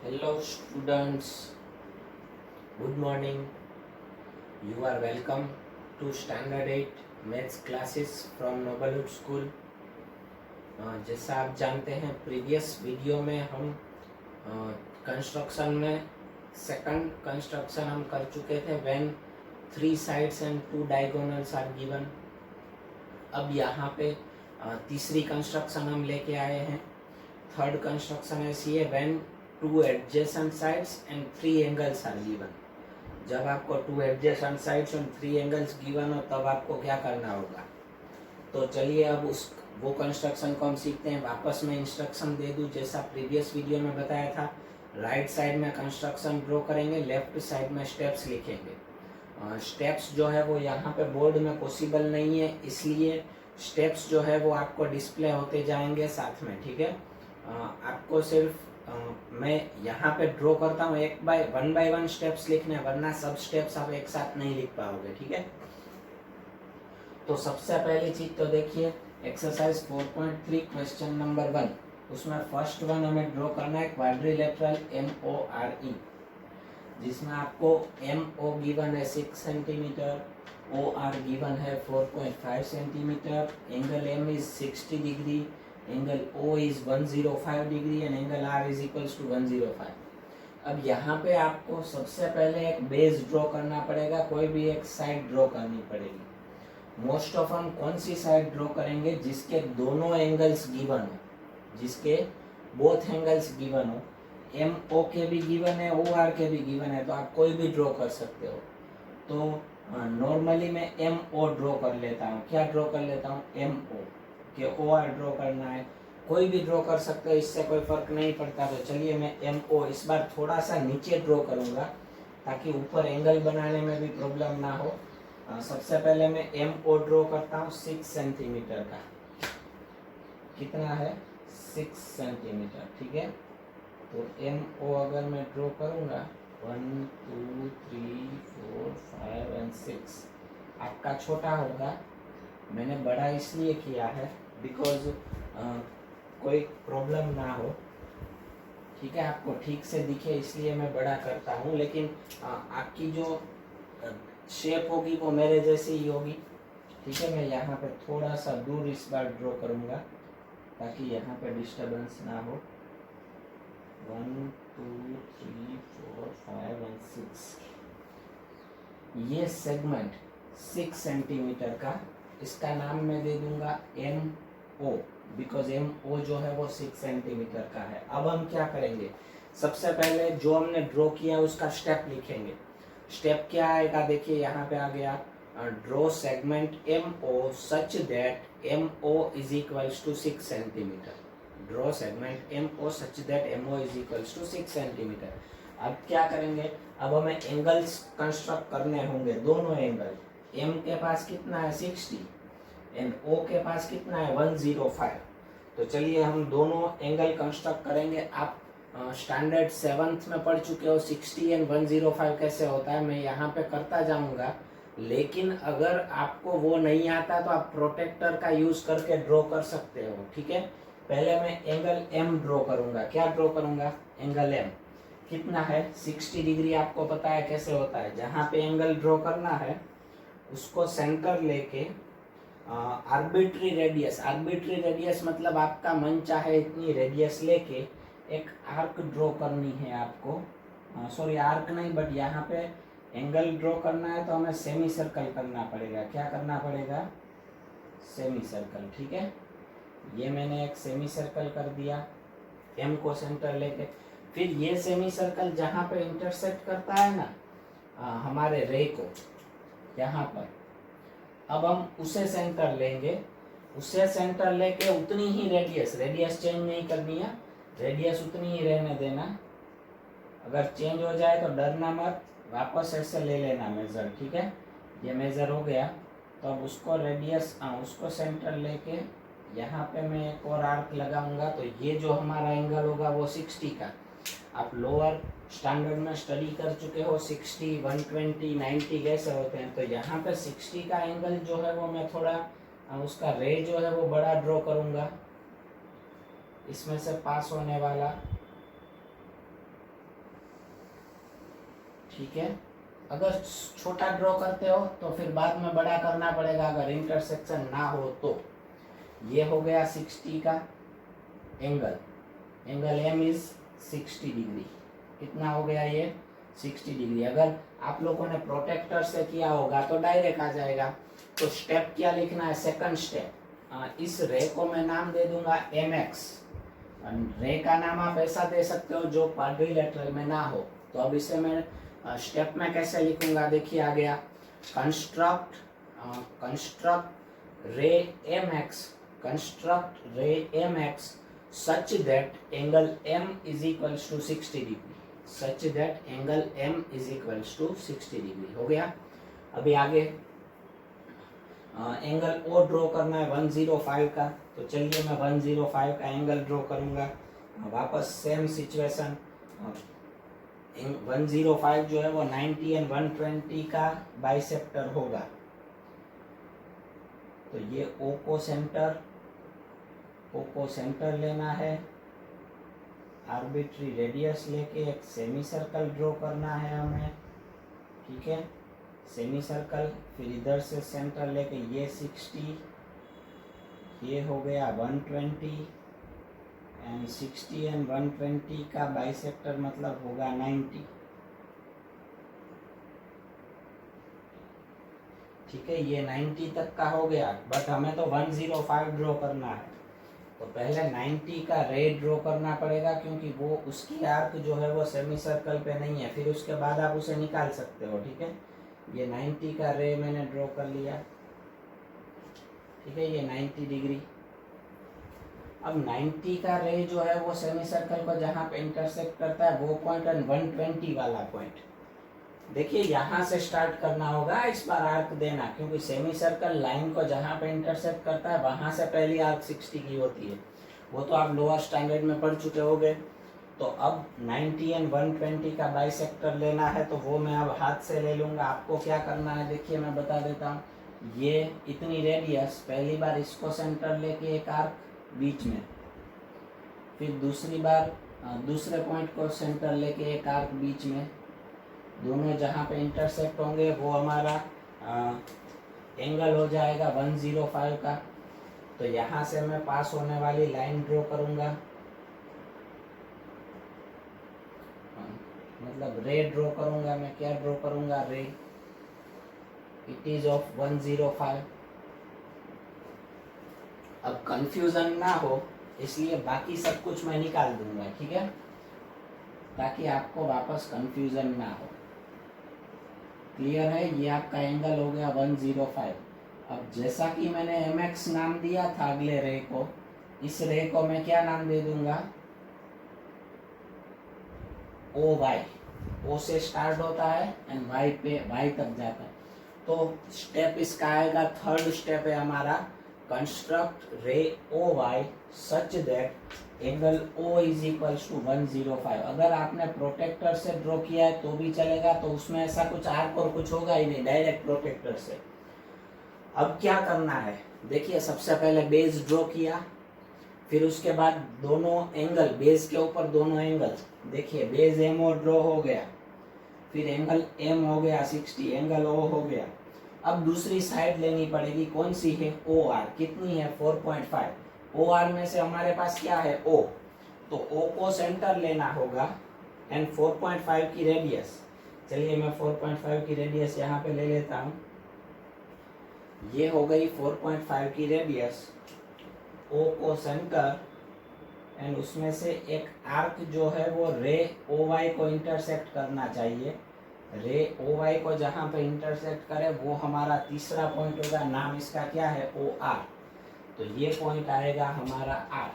Hello students, good morning. You are welcome to Standard 8 Maths classes from Noblewood School. जैसा आप जानते हैं previous video में हम कंस्ट्रक्शन में सेकंड कंस्ट्रक्शन हम कर चुके थे when 3 sides and 2 diagonals are given. अब यहाँ पे तीसरी कंस्ट्रक्शन हम लेके आए हैं. थर्ड कंस्ट्रक्शन ऐसी है when 2 adjacent sides and 3 angles are given. जब आपको 2 adjacent sides and 3 angles given हो तब आपको क्या करना होगा. तो चलिए अब वो कंस्ट्रक्शन को हम सीखते हैं. वापस मैं इंस्ट्रक्शन दे दूं जैसा प्रीवियस वीडियो में बताया था. राइट साइड में कंस्ट्रक्शन ड्रॉ करेंगे, लेफ्ट साइड में स्टेप्स लिखेंगे. स्टेप्स जो है वो यहाँ पे बोर्ड में पॉसिबल नहीं है, इसलिए स्टेप्स जो है वो आपको डिस्प्ले होते जाएंगे साथ में. ठीक है, आपको सिर्फ मैं यहाँ पे ड्रॉ करता हूँ वन बाय वन स्टेप्स लिखने, वरना सब स्टेप्स आप एक साथ नहीं लिख पाओगे. ठीक है, तो सबसे पहली चीज तो देखिए एक्सरसाइज 4.3 क्वेश्चन नंबर 1. उसमें फर्स्ट वन हमें ड्रॉ करना है क्वाड्रिलेटरल MORE, जिसमें आपको MO गिवन है 6 सेंटीमीटर, OR गिवन है 4.5 centimetre, angle M is 60 degree, angle O is 105 degree and angle R is equals to 105. अब यहाँ पे आपको सबसे पहले एक बेस ड्रॉ करना पड़ेगा, कोई भी एक साइड ड्रॉ करनी पड़ेगी. मोस्ट ऑफ हम कौन सी साइड ड्रॉ करेंगे जिसके दोनों एंगल्स गिवन हो, जिसके बोथ एंगल्स गिवन हो. MO के भी गिवन है, OR के भी गिवन है, तो आप कोई भी ड्रॉ कर सकते हो. तो नॉर्मली मैं MO ड्रॉ कर लेता हूँ. क्या ड्रॉ कर लेता हूँ? MO के OR ड्रॉ करना है, कोई भी ड्रॉ कर सकते हो, इससे कोई फर्क नहीं पड़ता. तो चलिए मैं MO इस बार थोड़ा सा नीचे ड्रॉ करूँगा ताकि ऊपर एंगल बनाने में भी प्रॉब्लम ना हो. सबसे पहले मैं MO ड्रॉ करता हूँ 6 सेंटीमीटर का. कितना है? 6 सेंटीमीटर. ठीक है, तो MO अगर मैं ड्रॉ करूँगा 1 2 3 4 5 एंड 6, आपका छोटा होगा. मैंने बड़ा इसलिए किया है बिकॉज कोई प्रॉब्लम ना हो. ठीक है, आपको ठीक से दिखे इसलिए मैं बड़ा करता हूँ, लेकिन आपकी जो शेप होगी वो मेरे जैसी ही होगी. ठीक है, मैं यहाँ पे थोड़ा सा दूर इस बार ड्रॉ करूँगा ताकि यहाँ पे डिस्टर्बेंस ना हो. 1 2 3 4 5 एंड 6. ये सेगमेंट 6 सेंटीमीटर का, इसका नाम मैं दे दूंगा MO, बिकॉज MO जो है वो 6 सेंटीमीटर का है. अब हम क्या करेंगे, सबसे पहले जो हमने ड्रॉ किया उसका स्टेप लिखेंगे. स्टेप क्या आएगा? देखिए यहाँ पे आ गया, draw segment MO such that MO is equals to 6 centimetre. Draw segment MO such that MO is equals to 6 centimetre. अब क्या करेंगे, अब हमें एंगल्स कंस्ट्रक्ट करने होंगे. दोनों एंगल, M के पास कितना है 60 एंड O के पास कितना है 105. तो चलिए हम दोनों एंगल कंस्ट्रक्ट करेंगे. आप स्टैंडर्ड 7th में पढ़ चुके हो 60 एंड 105 कैसे होता है, मैं यहाँ पे करता जाऊंगा. लेकिन अगर आपको वो नहीं आता तो आप प्रोटेक्टर का यूज करके ड्रॉ कर सकते हो. ठीक है, पहले मैं एंगल M ड्रॉ करूंगा. क्या ड्रॉ करूंगा? एंगल M कितना है 60 डिग्री. आपको पता है कैसे होता है, जहाँ पे एंगल ड्रॉ करना है उसको सेंटर लेके आर्बिट्री रेडियस मतलब आपका मन चाहे इतनी रेडियस लेके एक आर्क ड्रॉ करनी है आपको. सॉरी आर्क नहीं, बट यहाँ पे एंगल ड्रॉ करना है तो हमें सेमी सर्कल करना पड़ेगा. क्या करना पड़ेगा? Semi circle. ठीक है, ये मैंने एक सेमी सर्कल कर दिया M को सेंटर लेके. फिर ये सेमी सर्कल जहाँ पे इंटरसेक्ट करता है ना हमारे रे को, यहाँ पर, अब हम उसे सेंटर लेंगे. उसे सेंटर लेके उतनी ही रेडियस चेंज नहीं करनी है, रेडियस उतनी ही रहने देना. अगर चेंज हो जाए तो डरना मत, वापस ऐसे ले लेना मेजर. ठीक है, ये मेजर हो गया. तो अब उसको रेडियस उसको सेंटर लेके यहाँ पे मैं एक और आर्क लगाऊंगा. तो ये जो हमारा एंगल होगा वो 60 का. आप लोअर स्टैंडर्ड में स्टडी कर चुके हो 60, 120, 90 कैसे होते हैं. तो यहाँ पे 60 का एंगल जो है वो मैं थोड़ा उसका रे जो है वो बड़ा ड्रॉ करूँगा. इसमें से पास होने वाला ठीक है। अगर छोटा ड्रॉ करते हो तो फिर बाद में बड़ा करना पड़ेगा अगर इंटरसेक्शन ना हो तो। ये हो गया 60 का angle, angle M is 60 degree. कितना हो गया ये 60 डिग्री। अगर आप लोगों ने प्रोटेक्टर से किया होगा तो डायरेक्ट आ जाएगा। तो स्टेप क्या लिखना है, सेकंड स्टेप, इस रे को मैं नाम दे दूंगा mx। रे का नाम आप ऐसा दे सकते हो जो क्वाड्रिलेटरल में ना हो। तो अब इसे मैं स्टेप में कैसे लिखूंगा, देखिए आ गया, कंस्ट्रक्ट रे mx, कंस्ट्रक्ट रे mx such that angle m is equals to 60 degree, such that angle m is equals to 60 degree। हो गया। अभी आगे एंगल ओ ड्रॉ करना है 105 का। तो चलिए मैं 105 का एंगल ड्रॉ करूंगा। वापस सेम सिचुएशन, 105 जो है वो 90 एंड 120 का बाइसेक्टर होगा। तो ये ओ को सेंटर लेना है, आर्बिट्री रेडियस लेके एक सेमी सर्कल ड्रॉ करना है हमें, ठीक है, सेमी सर्कल। फिर इधर से सेंटर लेके ये 60, ये हो गया 120 एंड 60 एंड 120 का बाइसेक्टर मतलब होगा 90, ठीक है। ये 90 तक का हो गया, बट हमें तो 105 ड्रॉ करना है। तो पहले 90 का रे ड्रॉ करना पड़ेगा क्योंकि वो उसकी आर्क जो है वो सेमी सर्कल पे नहीं है, फिर उसके बाद आप उसे निकाल सकते हो, ठीक है। ये 90 का रे मैंने ड्रॉ कर लिया, ठीक है, ये 90 डिग्री। अब 90 का रे जो है वो सेमी सर्कल को जहाँ पे इंटरसेक्ट करता है वो पॉइंट एंड 120 वाला पॉइंट, देखिए यहाँ से स्टार्ट करना होगा इस बार आर्क देना, क्योंकि सेमी सर्कल लाइन को जहाँ पे इंटरसेक्ट करता है वहां से पहली आर्क 60 की होती है। वो तो आप लोअर स्टैंडर्ड में पढ़ चुके होंगे। तो अब 90 एंड 120 का बाइसेक्टर लेना है, तो वो मैं अब हाथ से ले लूँगा। आपको क्या करना है देखिए मैं बता देता हूँ। ये इतनी रेडियस, पहली बार इसको सेंटर लेके एक आर्क बीच में, फिर दूसरी बार दूसरे पॉइंट को सेंटर लेके एक आर्क बीच में, दोनों जहाँ पे इंटरसेक्ट होंगे वो हमारा एंगल हो जाएगा 105 का। तो यहाँ से मैं पास होने वाली लाइन ड्रॉ करूँगा, मतलब रे ड्रॉ करूँगा। मैं क्या ड्रॉ करूँगा, रे, इट इज ऑफ 105। अब कंफ्यूजन ना हो इसलिए बाकी सब कुछ मैं निकाल दूंगा, ठीक है, ताकि आपको वापस कंफ्यूजन ना हो। क्लियर है, ये आपका एंगल हो गया 105। अब जैसा कि मैंने mx नाम दिया था अगले रे को, इस रे को मैं क्या नाम दे दूंगा, OY। O से स्टार्ट होता है एंड y तक जाता है। तो स्टेप इसका आएगा, थर्ड स्टेप है हमारा, construct ray OY such that angle O is equals to 105। अगर आपने प्रोटेक्टर से ड्रॉ किया है तो भी चलेगा, तो उसमें ऐसा कुछ आर्क और कुछ होगा ही नहीं, डायरेक्ट प्रोटेक्टर से। अब क्या करना है देखिए, सबसे पहले बेस ड्रॉ किया, फिर उसके बाद दोनों एंगल, बेस के ऊपर दोनों एंगल, देखिए बेस MO ड्रॉ हो गया, फिर एंगल M हो गया 60, एंगल O हो गया। अब दूसरी साइड लेनी पड़ेगी, कौन सी है, OR। कितनी है, 4.5। OR में से हमारे पास क्या है, O। तो O को सेंटर लेना होगा एंड 4.5 की रेडियस। चलिए मैं 4.5 की रेडियस यहाँ पे ले लेता हूँ। ये हो गई 4.5 की रेडियस, O को सेंटर एंड उसमें से एक आर्क जो है वो रे OY को इंटरसेक्ट करना चाहिए। रे OY को जहाँ पे इंटरसेक्ट करे वो हमारा तीसरा पॉइंट होगा, नाम इसका क्या है, OR। तो ये पॉइंट आएगा हमारा R।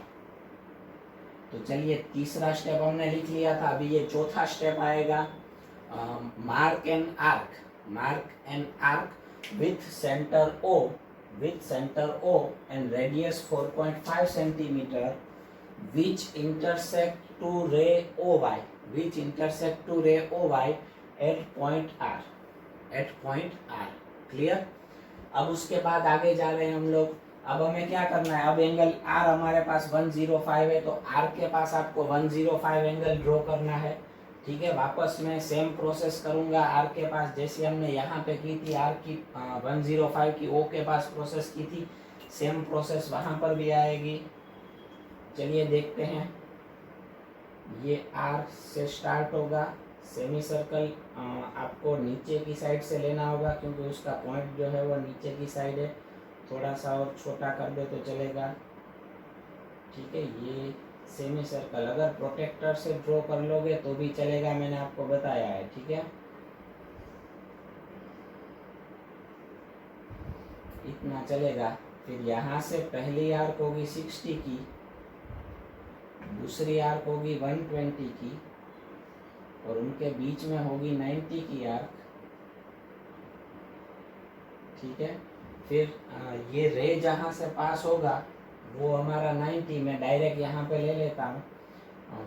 तो चलिए तीसरा स्टेप हमने लिख लिया था, अभी ये चौथा स्टेप आएगा, mark an arc with centre O and radius 4.5 centimetre which intersect to ray OY at point R। Clear. अब उसके बाद आगे जा रहे हैं हम लोग। अब हमें क्या करना है, अब एंगल R हमारे पास 105 है, तो R के पास आपको 105 एंगल ड्रॉ करना है। ठीक है, वापस मैं सेम प्रोसेस करूंगा आर के पास, जैसे हमने यहाँ पे की थी आर की 105 की ओ के पास प्रोसेस की थी, सेम प्रोसेस वहाँ पर भी आएगी। चलिए देखते हैं। ये आर से स्टार्ट होगा, सेमी सर्कल आपको नीचे की साइड से लेना होगा क्योंकि उसका पॉइंट जो है वो नीचे की साइड है। थोड़ा सा और छोटा कर दे तो चलेगा। ठीक है, ये सेमी सर्कल अगर प्रोटेक्टर से ड्रॉ कर लोगे तो भी चलेगा, मैंने आपको बताया है। ठीक है, इतना चलेगा। फिर यहाँ से पहली आर्क होगी 60 की, दूसरी आर्क होगी 120 की और उनके बीच में होगी 90 की आर्क। ठीक है, फिर ये रे जहाँ से पास होगा वो हमारा 90, मैं डायरेक्ट यहाँ पे ले लेता हूँ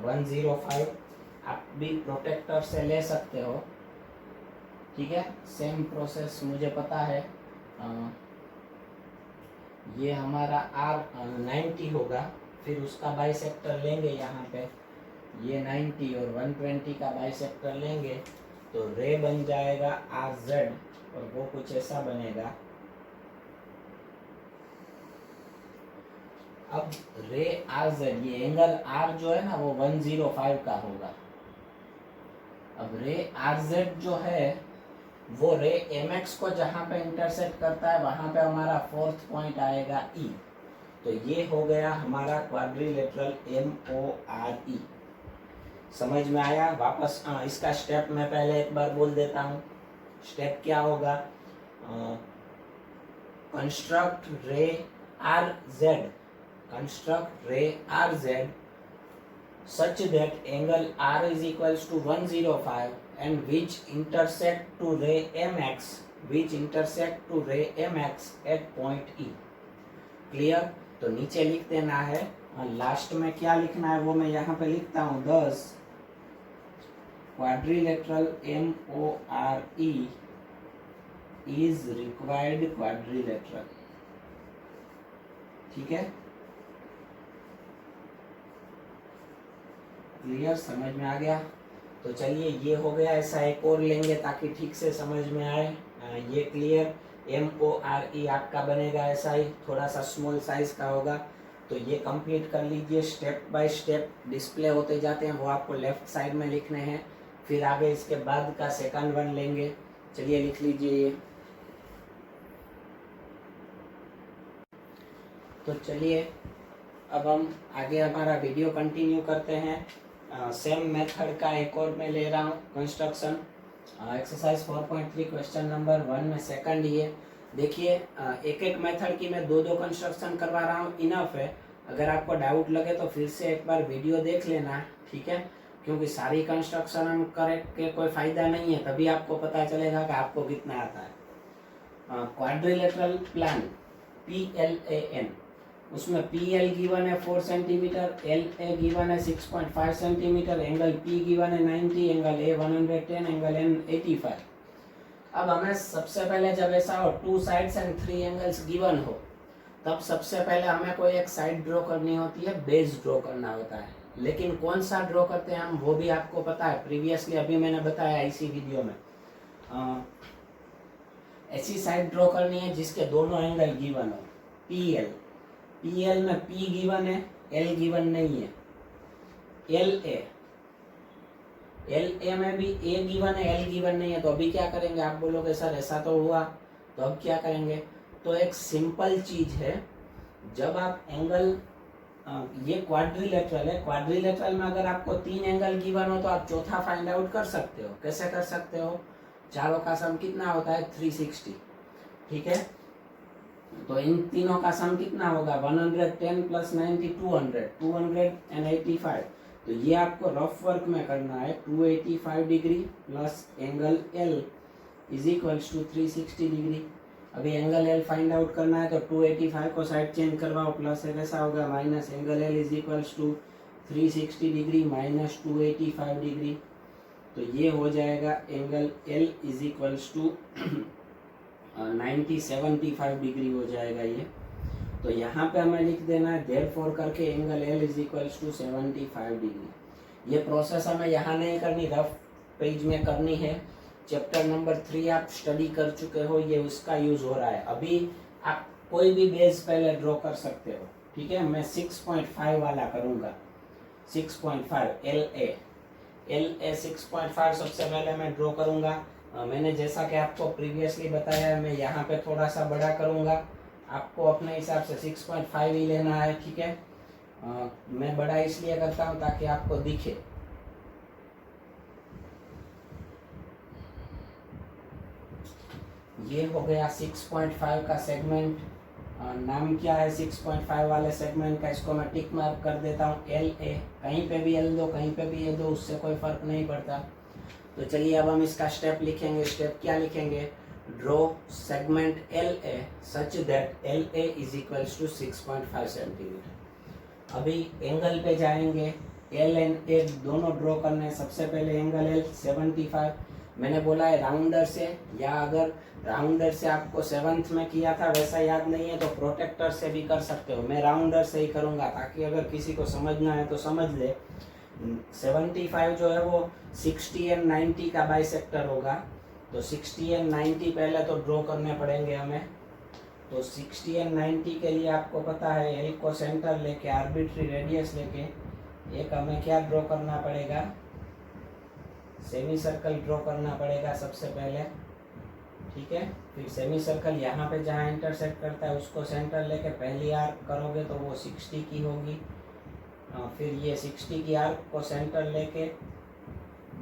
105। आप भी प्रोटेक्टर से ले सकते हो। ठीक है, सेम प्रोसेस मुझे पता है। ये हमारा आर 90 होगा, फिर उसका बाइसेक्टर लेंगे यहाँ पे, ये 90 और 120 का बाइसेक्टर लेंगे तो रे बन जाएगा आर जेड और वो कुछ ऐसा बनेगा। अब रे आर जेड, ये एंगल आर जो है ना वो 105 का होगा। अब रे आर जेड जो है वो रे एम एक्स को जहाँ पे इंटरसेक्ट करता है वहां पे हमारा फोर्थ पॉइंट आएगा ई। तो ये हो गया हमारा quadrilateral M O R E. समझ में आया? वापस इसका स्टेप मैं पहले एक बार बोल देता हूँ। स्टेप क्या होगा? कंस्ट्रक्ट रे are Z, construct ray RZ such that angle R is equals to 105 and which intersect to ray MX at point E. Clear? तो नीचे लिख देना है और लास्ट में क्या लिखना है वो मैं यहाँ पे लिखता हूँ। Thus quadrilateral MORE is required quadrilateral। ठीक है, क्लियर? समझ में आ गया? तो चलिए ये हो गया, ऐसा एक और लेंगे ताकि ठीक से समझ में आए। ये क्लियर MORE आपका बनेगा ऐसा ही, थोड़ा सा स्मॉल साइज का होगा। तो ये कंप्लीट कर लीजिए, स्टेप बाय स्टेप डिस्प्ले होते जाते हैं, वो आपको लेफ्ट साइड में लिखने हैं। फिर आगे इसके बाद का सेकंड वन लेंगे। चलिए लिख लीजिए ये। तो चलिए अब हम आगे हमारा वीडियो कंटिन्यू करते हैं। सेम मेथड का एक और मैं ले रहा हूँ कंस्ट्रक्शन, एक्सरसाइज 4.3 क्वेश्चन नंबर 1 में सेकंड ही है। देखिए एक एक मेथड की मैं दो कंस्ट्रक्शन करवा रहा हूँ, इनफ है। अगर आपको डाउट लगे तो फिर से एक बार वीडियो देख लेना, ठीक है? क्योंकि सारी कंस्ट्रक्शन हम करे के कोई फायदा नहीं है, तभी आपको पता चलेगा कि आपको कितना आता है। क्वाड्रिलेटरल प्लान PLAN, उसमें PL गिवन है 4 सेंटीमीटर, LA गिवन है 6.5 सेंटीमीटर, एंगल P गिवन है 90, एंगल A 110, एंगल N 85। अब हमें सबसे पहले जब ऐसा हो 2 साइड्स एंड 3 एंगल्स गिवन हो, तब सबसे पहले हमें कोई एक साइड ड्रॉ करनी होती है, बेस ड्रॉ करना होता है। लेकिन कौन सा ड्रॉ करते हैं हम वो भी आपको पता है, प्रीवियसली अभी मैंने बताया इसी वीडियो में। ऐसी साइड ड्रॉ करनी है जिसके दोनों एंगल गिवन हो। PL में P गिवन है, L गिवन नहीं है। LA में भी A गिवन है, L गिवन नहीं है। तो अभी क्या करेंगे? आप बोलोगे सर ऐसा तो हुआ, तो अब क्या करेंगे? तो एक सिंपल चीज है, जब आप एंगल, ये क्वाड्रिलेटरल है, क्वाड्रिलेटरल में अगर आपको 3 एंगल गिवन हो तो आप चौथा फाइंड आउट कर सकते हो। कैसे कर सकते हो? चारों का सम कितना होता है? 360। ठीक है, तो इन तीनों का सम कितना होगा? 110 प्लस 90 285। तो ये आपको रफ वर्क में करना है। 285 degree plus angle L is equals to 360 degree. अभी एंगल L फाइंड आउट करना है तो 285 को साइड चेंज करवाओ, प्लस है कैसा होगा minus angle L is equals to 360 degree minus 285 degree. तो ये हो जाएगा angle L is equals to 75 degree हो जाएगा ये। तो यहाँ पे हमें लिख देना है देयरफॉर करके angle L is equals to 75 degree. ये प्रोसेस हमें यहाँ नहीं करनी, रफ पेज में करनी है। चैप्टर नंबर 3 आप स्टडी कर चुके हो, ये उसका यूज हो रहा है। अभी आप कोई भी बेस पहले ड्रॉ कर सकते हो, ठीक है। मैं 6.5 वाला करूँगा, 6.5 LA 6.5 सबसे पहले मैं ड्रॉ करूँगा। मैंने जैसा कि आपको प्रीवियसली बताया है, मैं यहाँ पे थोड़ा सा बड़ा करूँगा, आपको अपने हिसाब से 6.5 ही लेना है, ठीक है। मैं बड़ा इसलिए करता हूँ ताकि आपको दिखे। ये हो गया 6.5 का सेगमेंट। नाम क्या है 6.5 वाले सेगमेंट का, इसको मैं टिक मार्क कर देता हूँ LA। कहीं पे भी L दो, कहीं पे भी A दो, उससे कोई फर्क नहीं पड़ता। तो चलिए अब हम इसका स्टेप लिखेंगे। स्टेप क्या लिखेंगे? Draw segment LA such that LA is equals to 6.5 centimetre. अभी एंगल पे जाएंगे, L एंड A दोनों ड्रॉ करने हैं। सबसे पहले एंगल L 75। मैंने बोला है राउंडर से, या अगर राउंडर से आपको 7th में किया था वैसा याद नहीं है तो प्रोटेक्टर से भी कर सकते हो। मैं राउंडर से ही करूँगा ताकि अगर किसी को समझना है तो समझ ले। 75 जो है वो 60 एंड 90 का बाइसेक्टर होगा, तो 60 एंड 90 पहले तो ड्रॉ करने पड़ेंगे हमें। तो 60 एंड 90 के लिए आपको पता है L को सेंटर लेके, आर्बिट्री रेडियस लेके एक हमें क्या ड्रॉ करना पड़ेगा? सेमी सर्कल ड्रॉ करना पड़ेगा सबसे पहले, ठीक है। फिर सेमी सर्कल यहाँ पे जहाँ इंटरसेक्ट करता है उसको सेंटर लेके पहली आर्क करोगे तो वो 60 की होगी। फिर ये 60 की आर्क को सेंटर लेके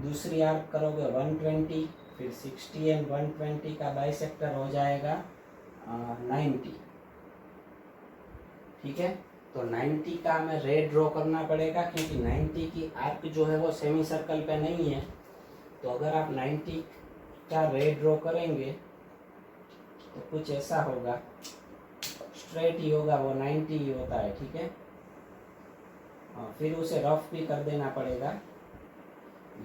दूसरी आर्क करोगे 120। फिर 60 एंड 120 का बाइसेक्टर हो जाएगा 90, ठीक है। तो 90 का हमें रे ड्रॉ करना पड़ेगा क्योंकि 90 की आर्क जो है वो सेमी सर्कल पे नहीं है। तो अगर आप 90 का रे ड्रॉ करेंगे तो कुछ ऐसा होगा, स्ट्रेट ही होगा, वो 90 ही होता है, ठीक है। फिर उसे रफ भी कर देना पड़ेगा।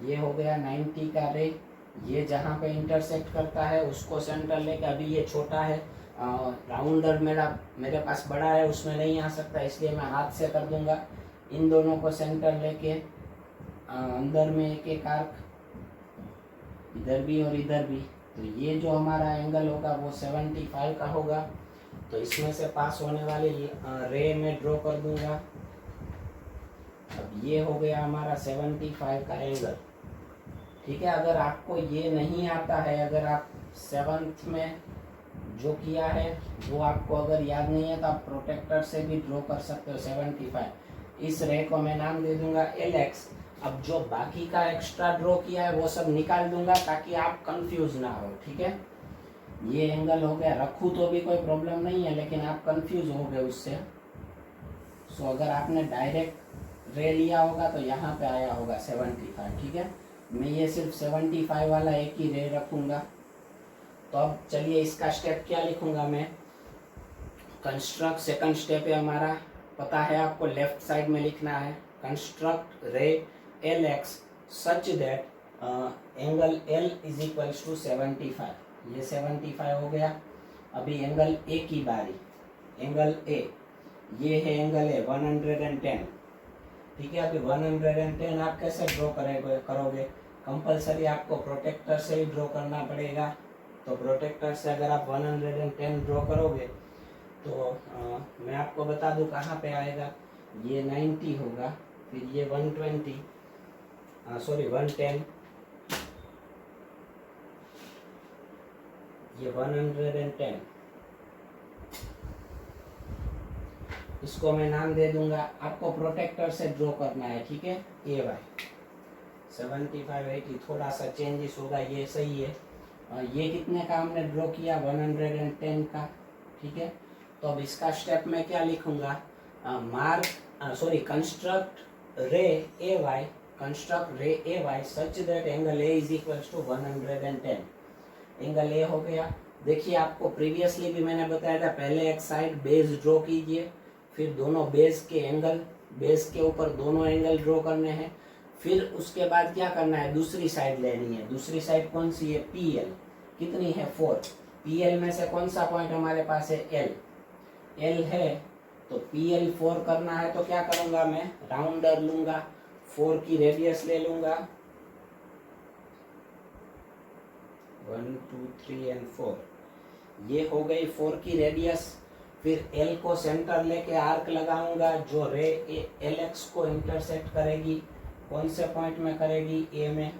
ये हो गया 90 का रे। ये जहाँ पे इंटरसेक्ट करता है उसको सेंटर लेके, अभी ये छोटा है, राउंडर मेरे पास बड़ा है, उसमें नहीं आ सकता, इसलिए मैं हाथ से कर दूंगा। इन दोनों को सेंटर लेके अंदर में एक एक आर्क, इधर भी और इधर भी। तो ये जो हमारा एंगल होगा वो 75 का होगा। तो इसमें से पास होने वाली रे में ड्रॉ कर दूंगा। अब ये हो गया हमारा 75 का एंगल, ठीक है। अगर आपको ये नहीं आता है, अगर आप 7th में जो किया है वो आपको अगर याद नहीं है तो आप प्रोटेक्टर से भी ड्रॉ कर सकते हो 75। इस रे को मैं नाम दे दूंगा LX। अब जो बाकी का एक्स्ट्रा ड्रॉ किया है वो सब निकाल दूंगा ताकि आप कंफ्यूज ना हो, ठीक है। ये एंगल हो गया, रखूँ तो भी कोई प्रॉब्लम नहीं है, लेकिन आप कंफ्यूज हो गए उससे। सो अगर आपने डायरेक्ट रे लिया होगा तो यहाँ पे आया होगा 75, ठीक है। मैं ये सिर्फ 75 वाला एक ही रे रखूँगा। तो अब चलिए इसका स्टेप क्या लिखूँगा मैं? कंस्ट्रक्ट, सेकंड स्टेप है हमारा, पता है आपको, लेफ्ट साइड में लिखना है। Construct ray LX such that angle L is equals to 75। ये 75 हो गया। अभी एंगल A की बारी। एंगल A, ये है एंगल A 110, ठीक है। अभी 110 आप कैसे ड्रॉ करोगे? कंपलसरी आपको प्रोटेक्टर से ही ड्रॉ करना पड़ेगा। तो प्रोटेक्टर से अगर आप 110 ड्रॉ करोगे तो मैं आपको बता दूं कहाँ पे आएगा। ये 90 होगा, फिर ये 110, ये 110। इसको मैं नाम दे दूंगा, आपको प्रोटेक्टर से ड्रॉ करना है, ठीक है। AY 75 80 थोड़ा सा चेंजेस होगा, ये सही है। ये कितने का हमने ड्रॉ किया? 110 का, ठीक है। तो अब इसका स्टेप मैं क्या लिखूंगा? Construct ray AY such that angle A is equals to 110। Angle A हो गया। देखिए आपको प्रीवियसली भी मैंने बताया था, पहले एक साइड बेस ड्रॉ कीजिए, फिर दोनों बेस के एंगल, बेस के ऊपर दोनों एंगल ड्रॉ करने हैं। फिर उसके बाद क्या करना है? दूसरी साइड लेनी है। दूसरी साइड कौन सी है? PL। कितनी है? 4। PL में से कौन सा पॉइंट हमारे पास है? L है। तो PL 4 करना है तो क्या करूंगा मैं? राउंडर लूंगा, 4 की रेडियस ले लूंगा, 1 2 3 एंड 4, ये हो गई 4 की रेडियस। फिर L को सेंटर लेके आर्क लगाऊंगा जो रे LX को इंटरसेक्ट करेगी। कौन से पॉइंट में करेगी? A में,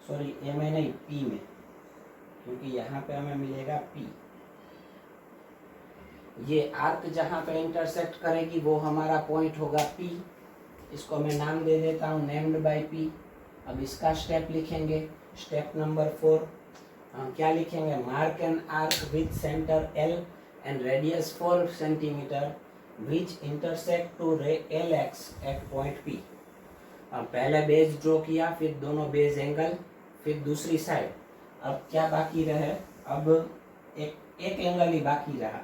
सॉरी A में नहीं, P में, क्योंकि यहाँ पे हमें मिलेगा P। ये आर्क जहाँ पे इंटरसेक्ट करेगी वो हमारा पॉइंट होगा P। इसको मैं नाम दे देता हूँ नेम्ड बाय P। अब इसका स्टेप लिखेंगे, स्टेप नंबर 4। क्या लिखेंगे? Mark an arc with centre L and radius 4 centimetre which intersect to ray LX at point P। अब पहले बेस ड्रॉ किया, फिर दोनों बेस एंगल, फिर दूसरी साइड। अब क्या बाकी रहे? अब एक एंगल ही बाकी रहा,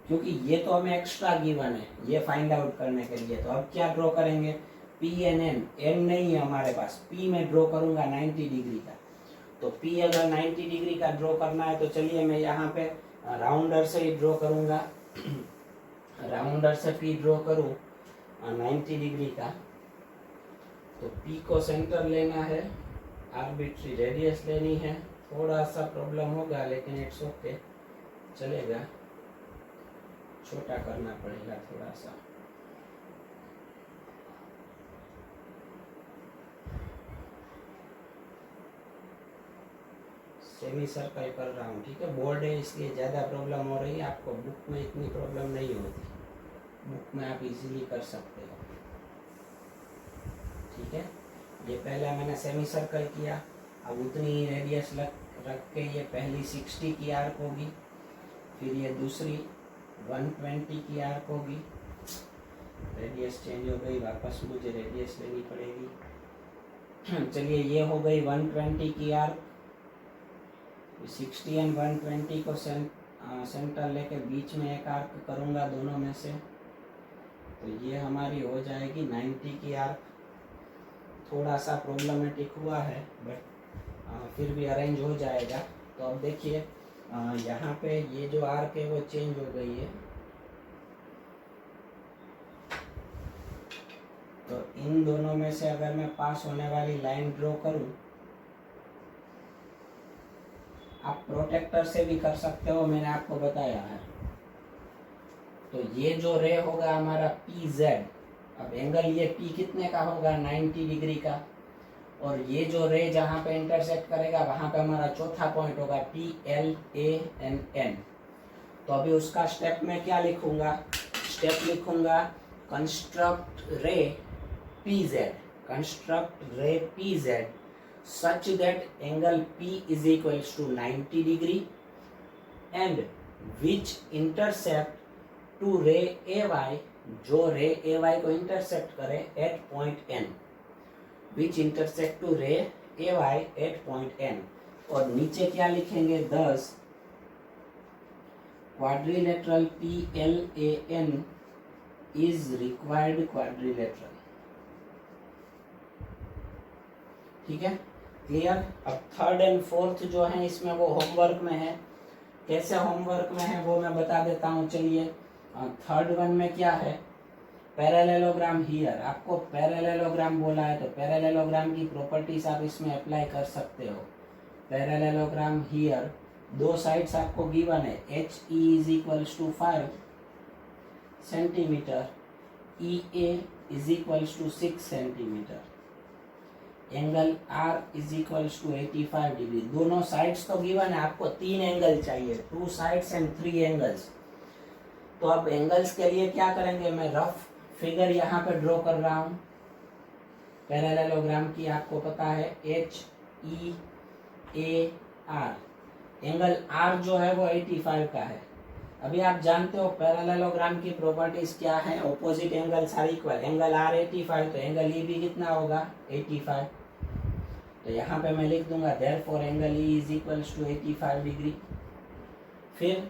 क्योंकि ये तो हमें एक्स्ट्रा गिवन है ये फाइंड आउट करने के लिए। तो अब क्या ड्रॉ करेंगे? P एन N नहीं है हमारे पास, P में ड्रॉ करूंगा 90 डिग्री का। तो P अगर 90 डिग्री का ड्रॉ करना है तो चलिए मैं यहाँ पे राउंडर से ही ड्रॉ करूंगा। राउंडर से P ड्रॉ करूँ 90 डिग्री का, तो P को सेंटर लेना है, आर्बिट्री रेडियस लेनी है। थोड़ा सा प्रॉब्लम होगा लेकिन इट्स ओके, चलेगा, छोटा करना पड़ेगा थोड़ा सा। सेमी सर्कल कर रहा हूँ, ठीक है। बोर्ड है इसलिए ज़्यादा प्रॉब्लम हो रही है, आपको बुक में इतनी प्रॉब्लम नहीं होती, बुक में आप इजीली कर सकते हो, ठीक है। ये पहले मैंने सेमी सर्कल किया, अब उतनी ही रेडियस रख के ये पहली 60 की आर्क होगी, फिर ये दूसरी 120 की आर्क होगी। रेडियस चेंज हो गई, वापस मुझे रेडियस लेनी पड़ेगी। चलिए ये हो गई 120 की आर्क। 60 एंड 120 को सेंटर लेके बीच में एक आर्क करूँगा दोनों में से, तो ये हमारी हो जाएगी 90 की आर्क। थोड़ा सा प्रॉब्लमेटिक हुआ है बट फिर भी अरेंज हो जाएगा। तो अब देखिए यहाँ पे ये जो आर्क है वो चेंज हो गई है, तो इन दोनों में से अगर मैं पास होने वाली लाइन ड्रॉ करूं, आप प्रोटेक्टर से भी कर सकते हो, मैंने आपको बताया है। तो ये जो रे होगा हमारा PZ, अब एंगल ये P कितने का होगा? 90 डिग्री का। और ये जो रे जहाँ पे इंटरसेक्ट करेगा वहाँ पे हमारा चौथा पॉइंट होगा PLANN। तो अभी उसका स्टेप में क्या लिखूंगा? स्टेप लिखूंगा कंस्ट्रक्ट रे PZ, कंस्ट्रक्ट रे PZ such that angle P is equals to 90 degree and which intersect to ray AY, जो रे AY को इंटरसेक्ट करे at point N, which intersect to ray AY at point N। और नीचे क्या लिखेंगे? 10 quadrilateral PLAN is required quadrilateral, ठीक है, क्लियर। अब थर्ड एंड फोर्थ जो है इसमें वो होमवर्क में है। कैसे होमवर्क में है वो मैं बता देता हूँ। चलिए थर्ड वन में क्या है? पैरेललोग्राम हियर, आपको पैरेललोग्राम बोला है तो पैरेललोग्राम की प्रॉपर्टीज आप इसमें अप्लाई कर सकते हो। पैरेललोग्राम हियर, दो साइड्स आपको गिवन है, HE is equals to 5 centimetre, EA is equals to 6 centimetre, angle R is equals to 85 degree. दोनों साइड्स तो गिवन है, आपको 3 एंगल चाहिए, 2 साइड्स एंड 3 एंगल्स। तो अब एंगल्स के लिए क्या करेंगे? मैं रफ फिगर यहाँ पे ड्रॉ कर रहा हूँ पैरेललोग्राम की। आपको पता है HEAR, एंगल R जो है वो 85 का है। अभी आप जानते हो पैरेललोग्राम की प्रॉपर्टीज क्या है? Opposite angles are equal. Angle R 85 तो एंगल E भी कितना होगा? 85। तो यहाँ पे मैं लिख दूंगा therefore angle E is equals to 85 degree. फिर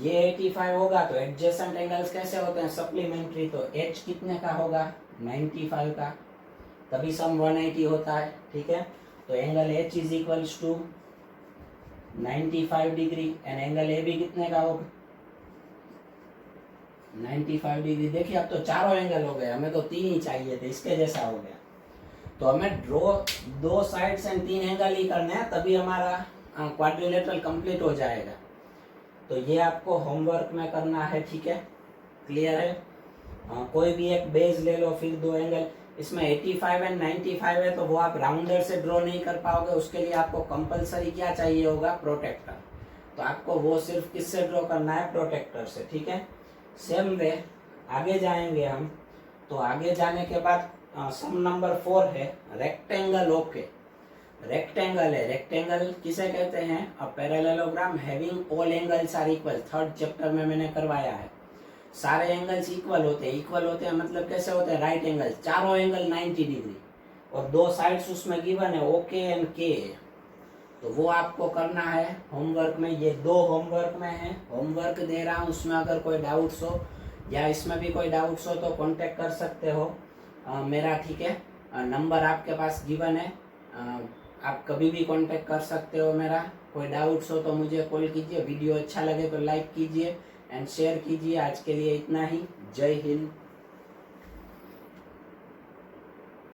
ये 85 होगा तो एडजेसेंट एंगल्स कैसे होते हैं? सप्लीमेंट्री। तो H कितने का होगा? 95 का, तभी सम 180 होता है, ठीक है। तो angle H is equals to 95 degree and angle A भी कितने का होगा? 95 डिग्री। देखिए अब तो चारों एंगल हो गए, हमें तो 3 ही चाहिए थे, इसके जैसा हो गया। तो हमें ड्रॉ 2 साइड्स एंड 3 एंगल ही करने हैं, तभी हमारा क्वाड्रिलेटरल कंप्लीट हो जाएगा। तो ये आपको होमवर्क में करना है, ठीक है, क्लियर है। कोई भी एक बेस ले लो, फिर 2 एंगल। इसमें 85 एंड 95 है, तो वो आप राउंडर से ड्रॉ नहीं कर पाओगे। उसके लिए आपको कंपलसरी क्या चाहिए होगा, प्रोटेक्टर। तो आपको वो सिर्फ किससे ड्रॉ करना है, प्रोटेक्टर से, ठीक है। सेम वे आगे जाएंगे हम। तो आगे जाने के बाद सम नंबर 4 है रेक्टेंगल। ओके, रेक्टेंगल है। रेक्टेंगल किसे कहते हैं, a parallelogram having all angles are equal. 3rd chapter में मैंने करवाया है। सारे एंगल्स इक्वल होते हैं। इक्वल होते हैं मतलब कैसे होते हैं, राइट एंगल, चारों एंगल 90 डिग्री, और 2 साइड्स उसमें गिवन है, ओके एंड के। तो वो आपको करना है होमवर्क में। ये 2 होमवर्क में है, होमवर्क दे रहा हूँ। उसमें अगर कोई डाउट्स हो या इसमें भी कोई डाउट्स हो तो कांटेक्ट कर सकते हो मेरा, ठीक है। नंबर आपके पास गिवन है, आप कभी भी कांटेक्ट कर सकते हो मेरा। कोई डाउट्स हो तो मुझे कॉल कीजिए। वीडियो अच्छा लगे तो लाइक कीजिए एंड शेयर कीजिए। आज के लिए इतना ही। जय हिंद।